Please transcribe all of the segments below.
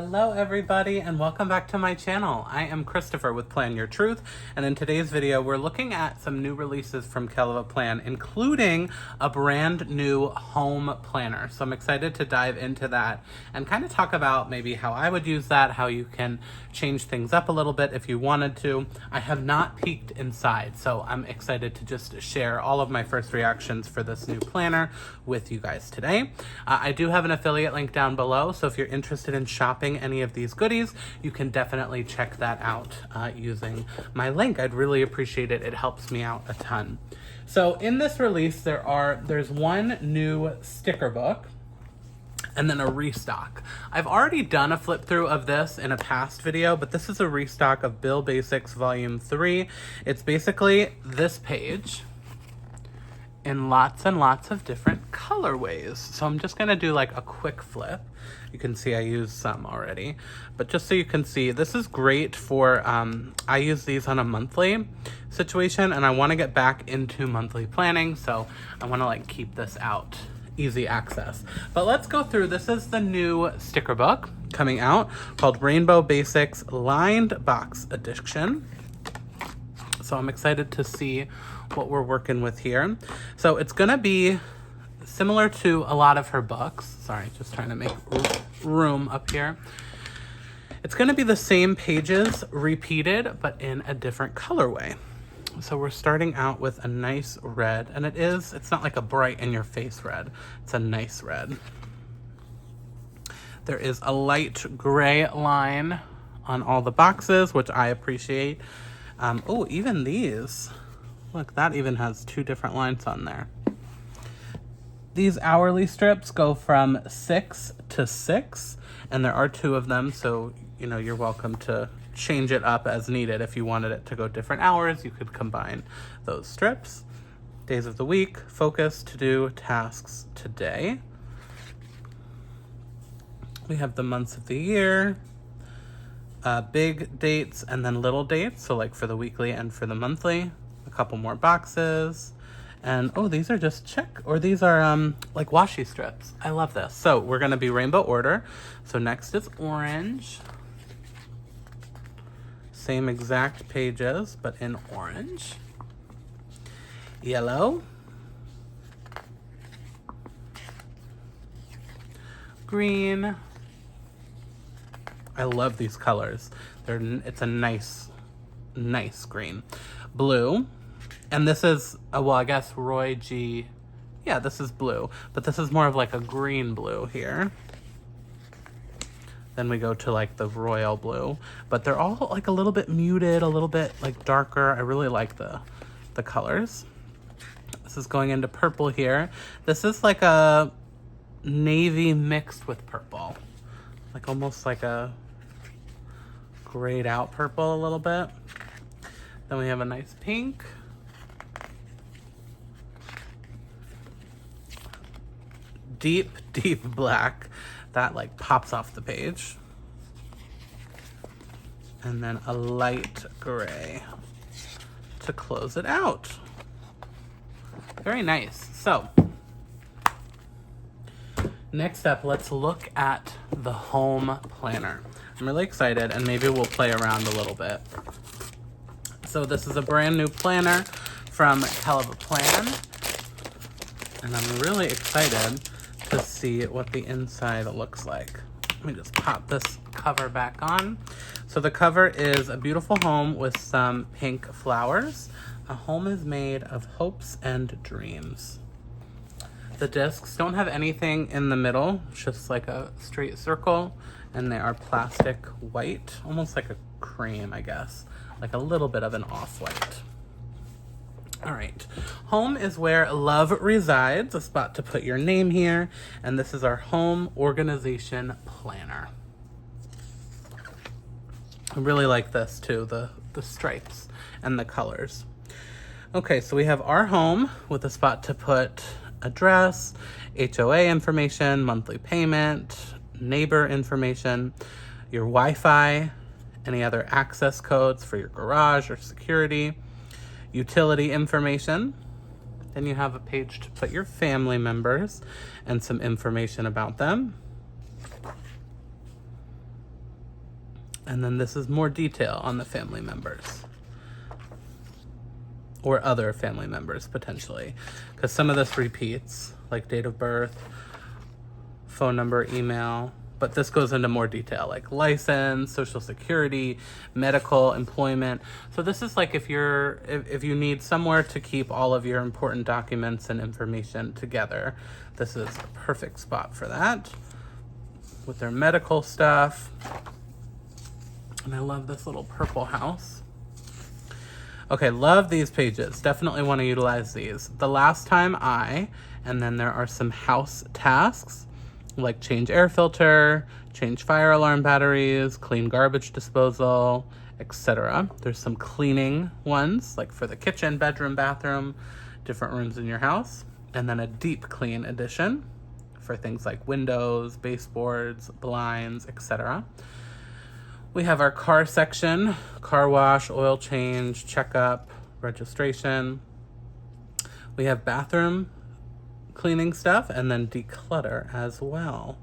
Hello everybody and welcome back to my channel. I am Christopher with Plan Your Truth, and in today's video we're looking at some new releases from Kell of a Plan, including a brand new home planner. So I'm excited to dive into that and kind of talk about maybe how I would use that, how you can change things up a little bit if you wanted to. I have not peeked inside, so I'm excited to just share all of my first reactions for this new planner with you guys today. I do have an affiliate link down below, so if you're interested in shopping any of these goodies, you can definitely check that out using my link. I'd really appreciate it. It helps me out a ton. So in this release, there's one new sticker book and then a restock. I've already done a flip through of this in a past video, but this is a restock of Bill Basics Volume 3. It's basically this page in lots and lots of different colorways. So I'm just gonna do like a quick flip. You can see I used some already, but just so you can see, this is great for, I use these on a monthly situation and I wanna get back into monthly planning. So I wanna like keep this out, easy access. But let's go through, this is the new sticker book coming out called Rainbow Basics Lined Box Edition. So I'm excited to see what we're working with here. So it's gonna be similar to a lot of her books. Sorry, just trying to make room up here. It's gonna be the same pages repeated, but in a different colorway. So we're starting out with a nice red, and it's not like a bright in your face red. It's a nice red. There is a light gray line on all the boxes, which I appreciate. Oh, even these. Look, that even has two different lines on there. These hourly strips go from 6 to 6, and there are 2 of them, so you're welcome to change it up as needed. If you wanted it to go different hours, you could combine those strips. Days of the week, focus, to do, tasks, today. We have the months of the year, big dates and then little dates, so like for the weekly and for the monthly. A couple more boxes. And oh, these are just these are like washi strips. I love this. So we're gonna be rainbow order. So next is orange. Same exact pages, but in orange. Yellow. Green. I love these colors. It's a nice green. Blue. And this is, well, I guess Roy G. Yeah, this is blue, but this is more of like a green blue here. Then we go to like the royal blue, but they're all like a little bit muted, a little bit like darker. I really like the colors. This is going into purple here. This is like a navy mixed with purple, like almost like a grayed out purple a little bit. Then we have a nice pink. Deep black that like pops off the page, and then a light gray to close it out. Very nice. So next up, let's look at the home planner. I'm really excited, and maybe we'll play around a little bit. So this is a brand new planner from Kell of a Plan, and I'm really excited to see what the inside looks like. Let me just pop this cover back on. So the cover is a beautiful home with some pink flowers. A home is made of hopes and dreams. The discs don't have anything in the middle, just like a straight circle, and they are plastic white, almost like a cream, I guess, like a little bit of an off-white. All right, home is where love resides, a spot to put your name here, and this is our home organization planner. I really like this too, the stripes and the colors. Okay, so we have our home with a spot to put address, HOA information, monthly payment, neighbor information, your Wi-Fi, any other access codes for your garage or security, utility information. Then you have a page to put your family members and some information about them. And then this is more detail on the family members. Or other family members, potentially. Because some of this repeats, like date of birth, phone number, email. But this goes into more detail, like license, social security, medical, employment. So this is like if you need somewhere to keep all of your important documents and information together, this is a perfect spot for that. With their medical stuff. And I love this little purple house. Okay, love these pages. Definitely want to utilize these. The last time and then there are some house tasks, like change air filter, change fire alarm batteries, clean garbage disposal, etc. There's some cleaning ones, like for the kitchen, bedroom, bathroom, different rooms in your house. And then a deep clean edition for things like windows, baseboards, blinds, etc. We have our car section, car wash, oil change, checkup, registration. We have bathroom cleaning stuff and then declutter as well.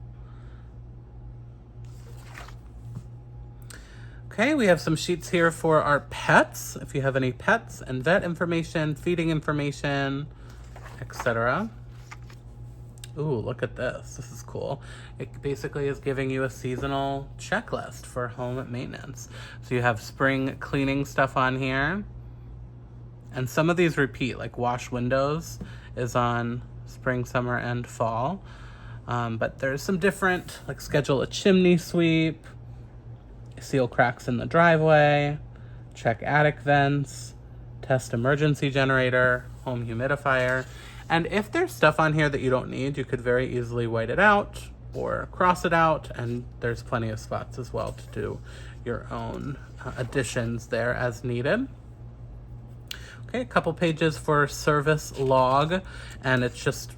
Okay, we have some sheets here for our pets, if you have any pets, and vet information, feeding information, etc. Ooh, look at this. This is cool. It basically is giving you a seasonal checklist for home maintenance. So you have spring cleaning stuff on here. And some of these repeat, like wash windows is on spring, summer, and fall. But there's some different, like schedule a chimney sweep, seal cracks in the driveway, check attic vents, test emergency generator, home humidifier. And if there's stuff on here that you don't need, you could very easily white it out or cross it out, and there's plenty of spots as well to do your own additions there as needed. Okay, a couple pages for service log, and it's just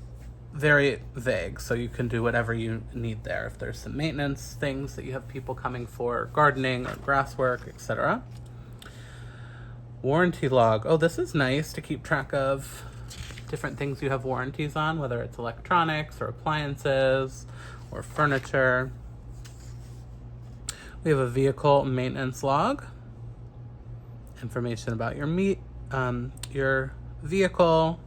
very vague, so you can do whatever you need there. If there's some maintenance things that you have people coming for, gardening or grass work, etc. Warranty log. Oh, this is nice to keep track of different things you have warranties on, whether it's electronics or appliances or furniture. We have a vehicle maintenance log. Information about your vehicle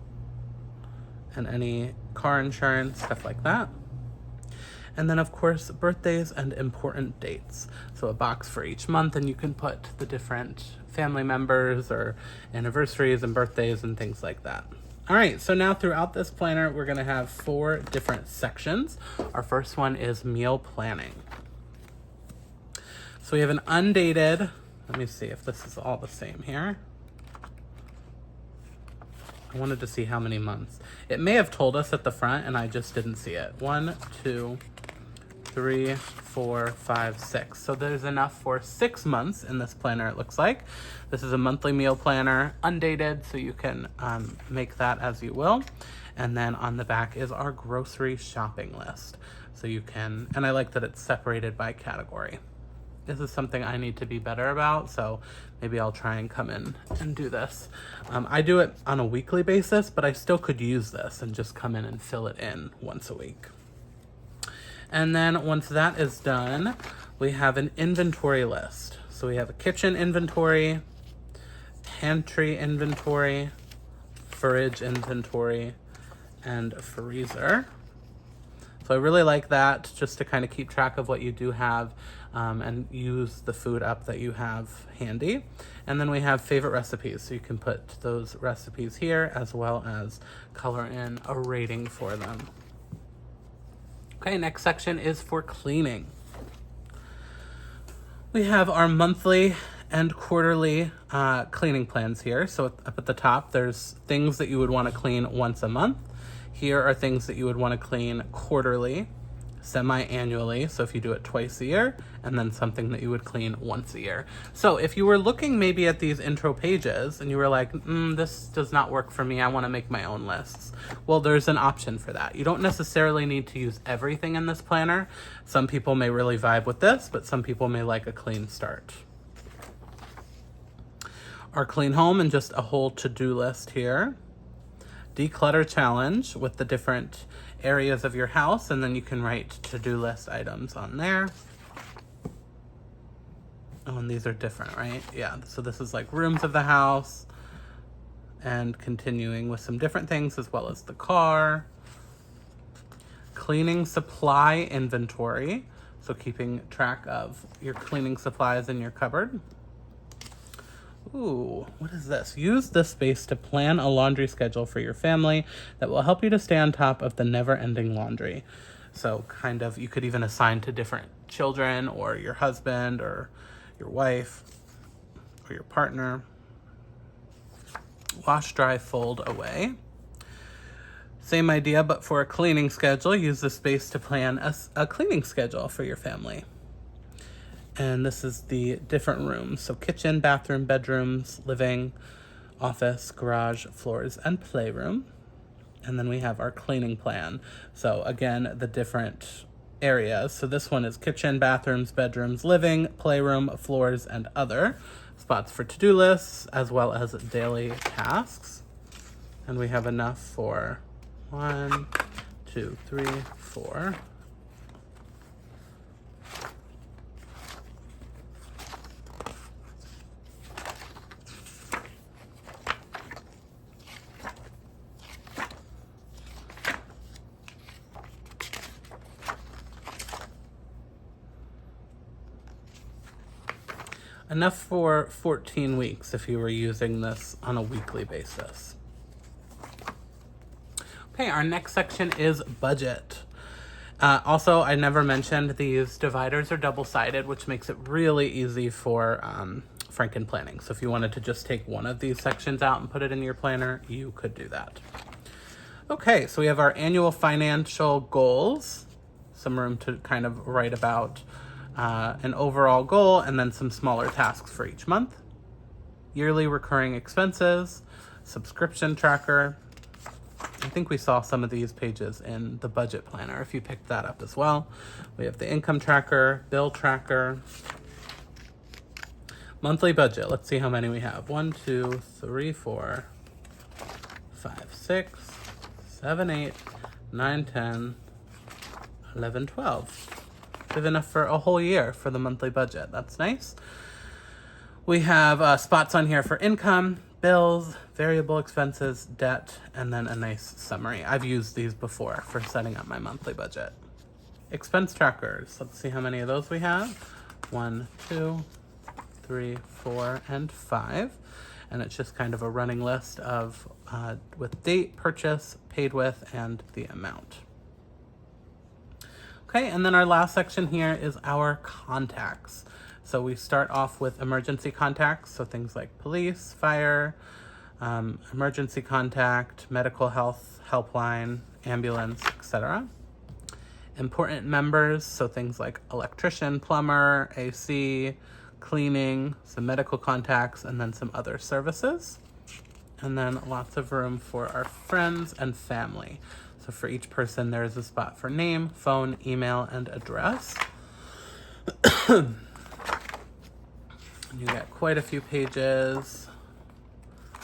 and any car insurance, stuff like that. And then of course, birthdays and important dates. So a box for each month, and you can put the different family members or anniversaries and birthdays and things like that. All right, so now throughout this planner, we're gonna have 4 different sections. Our first one is meal planning. So we have an undated, let me see if this is all the same here. I wanted to see how many months. It may have told us at the front and I just didn't see it. 1, 2, 3, 4, 5, 6. So there's enough for 6 months in this planner, it looks like. This is a monthly meal planner, undated, so you can make that as you will. And then on the back is our grocery shopping list. So you can, and I like that it's separated by category. This is something I need to be better about, so maybe I'll try and come in and do this. I do it on a weekly basis, but I still could use this and just come in and fill it in once a week. And then once that is done, we have an inventory list. So we have a kitchen inventory, pantry inventory, fridge inventory, and freezer. So I really like that, just to kind of keep track of what you do have and use the food up that you have handy. And then we have favorite recipes, so you can put those recipes here as well as color in a rating for them. Okay, next section is for cleaning. We have our monthly and quarterly cleaning plans here. So up at the top, there's things that you would want to clean once a month. Here are things that you would want to clean quarterly, semi-annually, so if you do it twice a year, and then something that you would clean once a year. So if you were looking maybe at these intro pages and you were like, this does not work for me, I want to make my own lists. Well, there's an option for that. You don't necessarily need to use everything in this planner. Some people may really vibe with this, but some people may like a clean start. Our clean home and just a whole to-do list here. Declutter challenge with the different areas of your house, and then you can write to-do list items on there. Oh, and these are different, right? Yeah, so this is like rooms of the house and continuing with some different things as well as the car. Cleaning supply inventory. So keeping track of your cleaning supplies in your cupboard. Ooh, what is this? Use this space to plan a laundry schedule for your family that will help you to stay on top of the never-ending laundry. So kind of, you could even assign to different children or your husband or your wife or your partner. Wash, dry, fold away. Same idea, but for a cleaning schedule, use the space to plan a cleaning schedule for your family. And this is the different rooms. So kitchen, bathroom, bedrooms, living, office, garage, floors, and playroom. And then we have our cleaning plan. So again, the different areas. So this one is kitchen, bathrooms, bedrooms, living, playroom, floors, and other. Spots for to-do lists, as well as daily tasks. And we have enough for 1, 2, 3, 4. Enough for 14 weeks if you were using this on a weekly basis. Okay, our next section is budget. Also, I never mentioned these dividers are double-sided, which makes it really easy for Franken planning. So if you wanted to just take one of these sections out and put it in your planner, you could do that. Okay, so we have our annual financial goals, some room to kind of write about an overall goal, and then some smaller tasks for each month. Yearly recurring expenses, subscription tracker. I think we saw some of these pages in the budget planner if you picked that up as well. We have the income tracker, bill tracker, monthly budget. Let's see how many we have. 1, 2, 3, 4, 5, 6, 7, 8, 9, 10, 11, 12. We have enough for a whole year for the monthly budget. That's nice. We have spots on here for income, bills, variable expenses, debt, and then a nice summary. I've used these before for setting up my monthly budget. Expense trackers. Let's see how many of those we have. 1, 2, 3, 4, and 5. And it's just kind of a running list of with date, purchase, paid with, and the amount. Okay, and then our last section here is our contacts. So we start off with emergency contacts, so things like police, fire, emergency contact, medical health, helpline, ambulance, etc. Important members, so things like electrician, plumber, AC, cleaning, some medical contacts, and then some other services. And then lots of room for our friends and family. So for each person, there is a spot for name, phone, email, and address. You get quite a few pages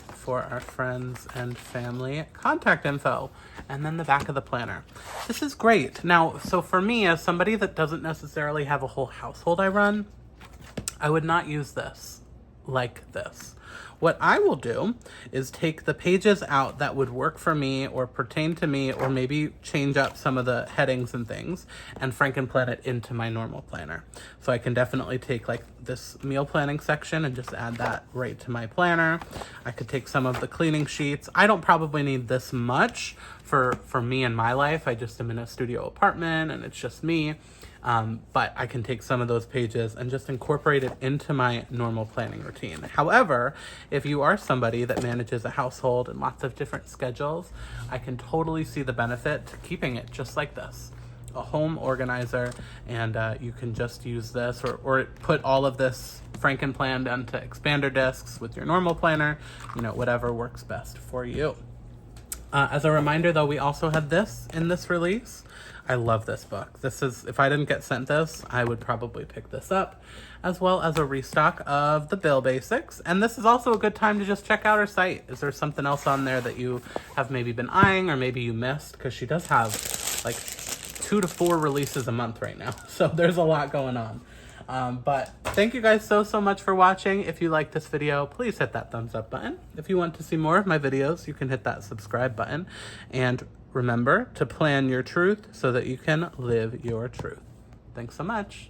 for our friends and family. Contact info, and then the back of the planner. This is great. Now, so for me, as somebody that doesn't necessarily have a whole household I run, I would not use this like this. What I will do is take the pages out that would work for me or pertain to me, or maybe change up some of the headings and things, and Frankenplan it into my normal planner. So I can definitely take like this meal planning section and just add that right to my planner. I could take some of the cleaning sheets. I don't probably need this much for me in my life. I just am in a studio apartment and it's just me. But I can take some of those pages and just incorporate it into my normal planning routine. However, if you are somebody that manages a household and lots of different schedules, I can totally see the benefit to keeping it just like this, a home organizer, and you can just use this or put all of this Frankenplan onto expander discs with your normal planner, whatever works best for you. As a reminder, though, we also had this in this release. I love this book. This is, if I didn't get sent this, I would probably pick this up, as well as a restock of the Bill Basics. And this is also a good time to just check out her site. Is there something else on there that you have maybe been eyeing or maybe you missed? Because she does have like 2 to 4 releases a month right now. So there's a lot going on. But thank you guys so much for watching. If you like this video, please hit that thumbs up button. If you want to see more of my videos, you can hit that subscribe button. And remember to plan your truth so that you can live your truth. Thanks so much.